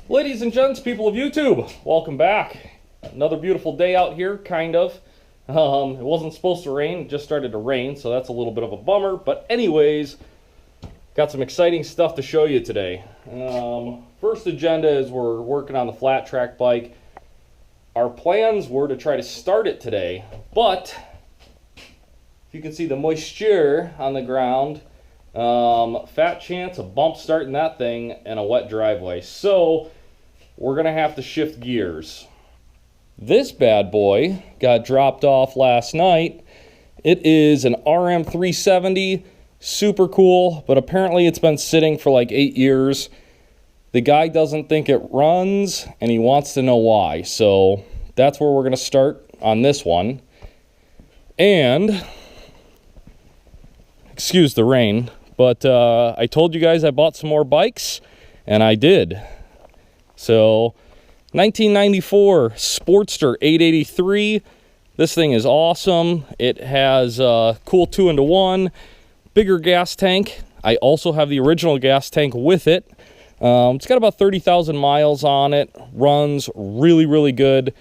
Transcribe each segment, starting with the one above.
Ladies and gents, people of YouTube, welcome back. Another beautiful day out here, kind of. It wasn't supposed to rain, it just started to rain, so that's a little bit of a bummer. But anyways, got some exciting stuff to show you today. First agenda is we're working on the flat track bike. Our plans were to try to start it today, but if you can see the moisture on the ground, fat chance of bump starting that thing in a wet driveway. So we're gonna have to shift gears. This bad boy got dropped off last night. It is an RM370, super cool, but apparently it's been sitting for like 8 years. The guy doesn't think it runs, and he wants to know why. So that's where we're gonna start on this one. And, excuse the rain, but I told you guys I bought some more bikes, and I did. So, 1994 Sportster 883. This thing is awesome. It has a cool 2-in-1, bigger gas tank. I also have the original gas tank with it. It's got about 30,000 miles on it. Runs really, really good.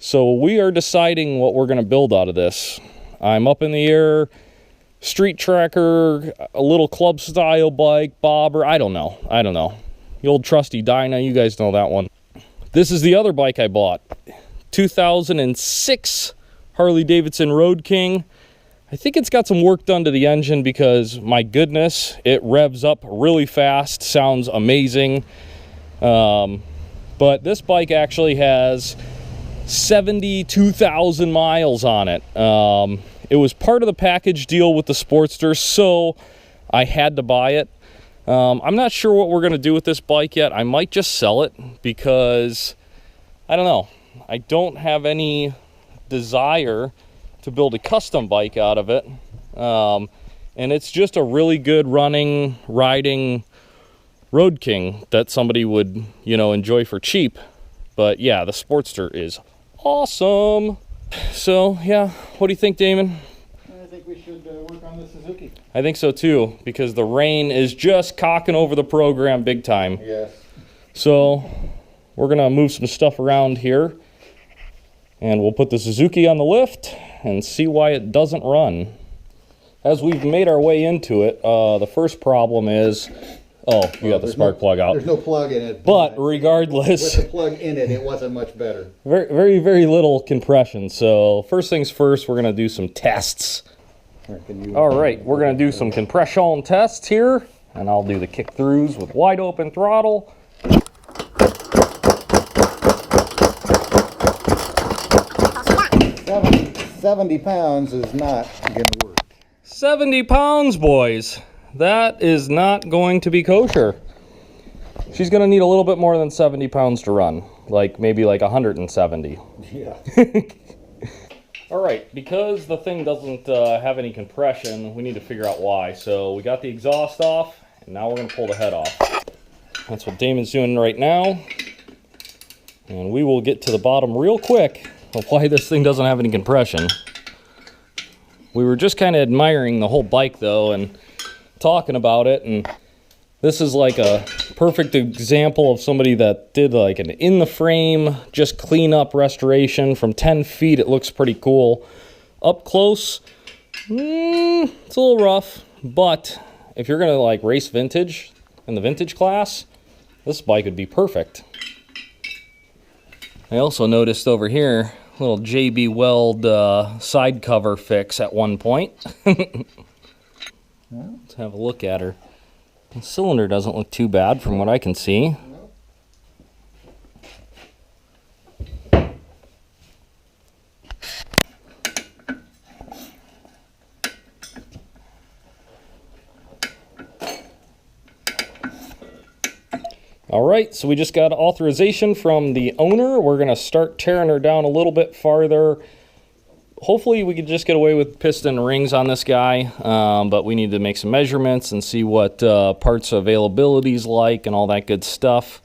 So we are deciding what we're going to build out of this. I'm up in the air. Street tracker, a little club style bike, bobber, I don't know. The old trusty Dyna, you guys know that one. This is the other bike I bought. 2006 Harley Davidson Road King. I think it's got some work done to the engine because, my goodness, it revs up really fast, sounds amazing. But this bike actually has 72,000 miles on it. It was part of the package deal with the Sportster, so I had to buy it. I'm not sure what we're going to do with this bike yet. I might just sell it because, I don't know. I don't have any desire to build a custom bike out of it. And it's just a really good running, riding Road King that somebody would, enjoy for cheap. But yeah, the Sportster is awesome. So, yeah, what do you think, Damon? I think we should work on the Suzuki. I think so too, because the rain is just cocking over the program big time. Yes. So, we're going to move some stuff around here, and we'll put the Suzuki on the lift and see why it doesn't run. As we've made our way into it, the first problem is, you got the spark plug out. There's no plug in it. But regardless, with the plug in it, it wasn't much better. Very, very, very little compression. So first things first, we're going to do some tests. All right, we're going to do some compression tests here, and I'll do the kick-throughs with wide open throttle. 70 pounds is not going to work. 70 pounds, boys. That is not going to be kosher. She's going to need a little bit more than 70 pounds to run. Maybe 170. Yeah. All right, because the thing doesn't have any compression, we need to figure out why. So we got the exhaust off, and now we're going to pull the head off. That's what Damon's doing right now. And we will get to the bottom real quick of why this thing doesn't have any compression. We were just kind of admiring the whole bike, though, and talking about it, and this is like a perfect example of somebody that did like an in the frame, just clean up restoration. From 10 feet, it looks pretty cool. Up close, it's a little rough, but if you're gonna race vintage in the vintage class, this bike would be perfect. I also noticed over here a little JB Weld side cover fix at one point. Let's have a look at her. The cylinder doesn't look too bad from what I can see. All right, so we just got authorization from the owner. We're going to start tearing her down a little bit farther. Hopefully we could just get away with piston rings on this guy, but we need to make some measurements and see what parts availability is like and all that good stuff.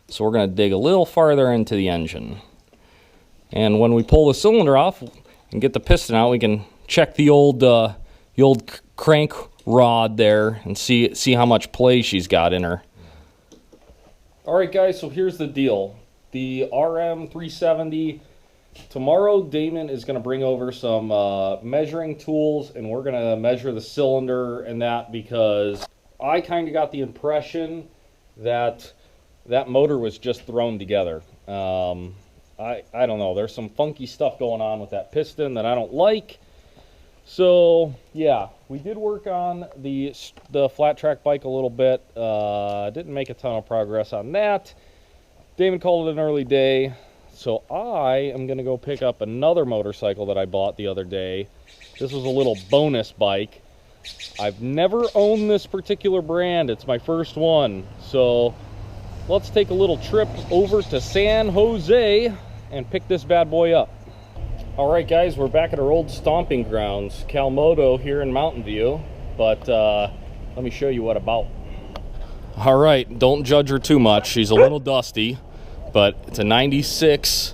So we're going to dig a little farther into the engine. And when we pull the cylinder off and get the piston out, we can check the old crank rod there and see how much play she's got in her. Alright guys, so here's the deal. The RM370, tomorrow Damon is going to bring over some measuring tools, and we're going to measure the cylinder and that, because I kind of got the impression that that motor was just thrown together. I don't know, there's some funky stuff going on with that piston that I don't like. So yeah, we did work on the flat track bike a little bit. Didn't make a ton of progress on that. Damon called it an early day, so I am gonna go pick up another motorcycle that I bought the other day. This was a little bonus bike. I've never owned this particular brand. It's my first one. So let's take a little trip over to San Jose and pick this bad boy up. All right guys, we're back at our old stomping grounds, Calmodo here in Mountain View, but let me show you what about. All right, don't judge her too much. She's a little dusty, but it's a 96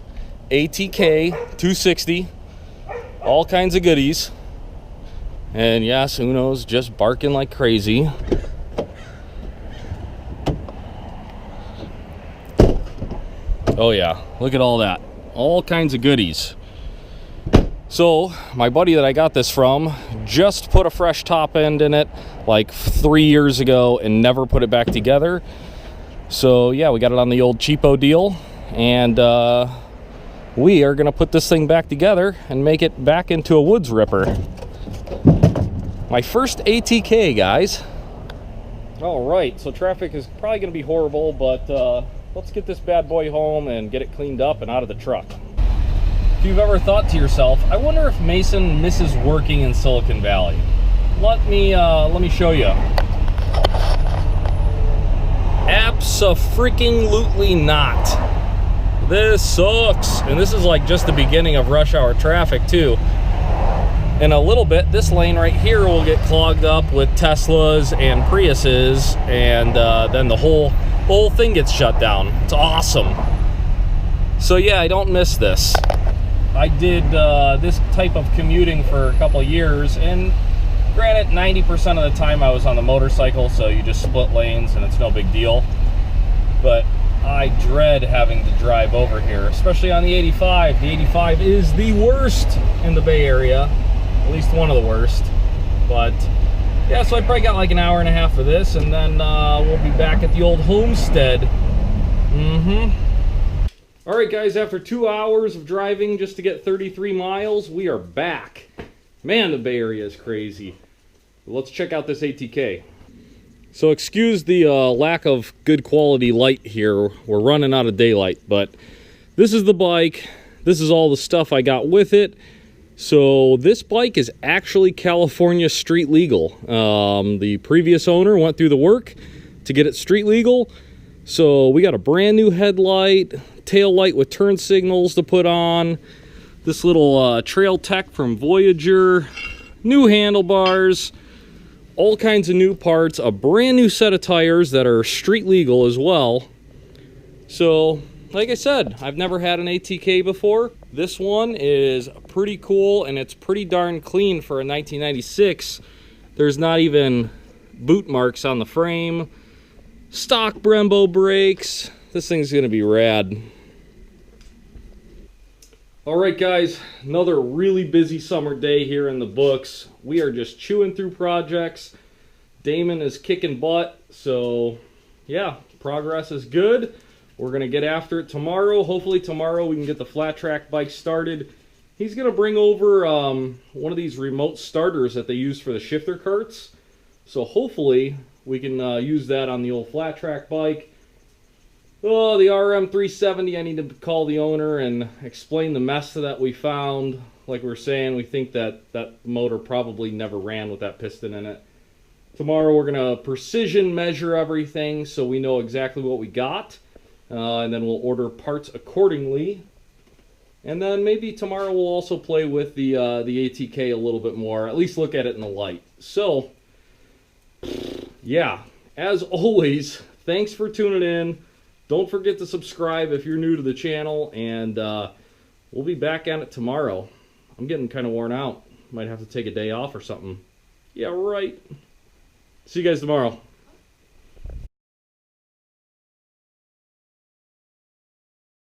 ATK 260, all kinds of goodies. And yes, Uno's just barking like crazy. Oh yeah, look at all that, all kinds of goodies. So my buddy that I got this from just put a fresh top end in it like 3 years ago and never put it back together. So yeah, we got it on the old cheapo deal, and we are gonna put this thing back together and make it back into a woods ripper. My first ATK, guys. All right, so traffic is probably gonna be horrible, but let's get this bad boy home and get it cleaned up and out of the truck. If you've ever thought to yourself, I wonder if Mason misses working in Silicon Valley. Let me show you. Abso-freaking-lutely not. This sucks. And this is like just the beginning of rush hour traffic too. In a little bit, this lane right here will get clogged up with Teslas and Priuses, and then the whole thing gets shut down. It's awesome. So yeah, I don't miss this. I did this type of commuting for a couple of years, and granted, 90% of the time I was on the motorcycle, so you just split lanes and it's no big deal. But I dread having to drive over here, especially on the 85. The 85 is the worst in the Bay Area, at least one of the worst. But yeah, so I probably got like an hour and a half for this, and then we'll be back at the old homestead. All right, guys, after 2 hours of driving just to get 33 miles, we are back. Man, the Bay Area is crazy. Let's check out this ATK. So excuse the lack of good quality light here. We're running out of daylight, but this is the bike. This is all the stuff I got with it. So this bike is actually California street legal. The previous owner went through the work to get it street legal. So we got a brand new headlight, tail light with turn signals to put on, this little trail tech from Voyager, new handlebars, all kinds of new parts, a brand new set of tires that are street legal as well. So like I said, I've never had an ATK before. This one is pretty cool, and it's pretty darn clean for a 1996. There's not even boot marks on the frame. Stock Brembo brakes. This thing's gonna be rad. All right, guys, another really busy summer day here in the books. We are just chewing through projects. Damon is kicking butt, so yeah, progress is good. We're gonna get after it tomorrow. Hopefully tomorrow we can get the flat track bike started. He's gonna bring over one of these remote starters that they use for the shifter carts. So hopefully we can use that on the old flat track bike. Oh, the RM370, I need to call the owner and explain the mess that we found. Like we were saying, we think that that motor probably never ran with that piston in it. Tomorrow we're going to precision measure everything so we know exactly what we got. And then we'll order parts accordingly. And then maybe tomorrow we'll also play with the ATK a little bit more, at least look at it in the light. So, yeah, as always, thanks for tuning in. Don't forget to subscribe if you're new to the channel, and we'll be back at it tomorrow. I'm getting kind of worn out. Might have to take a day off or something. Yeah, right. See you guys tomorrow.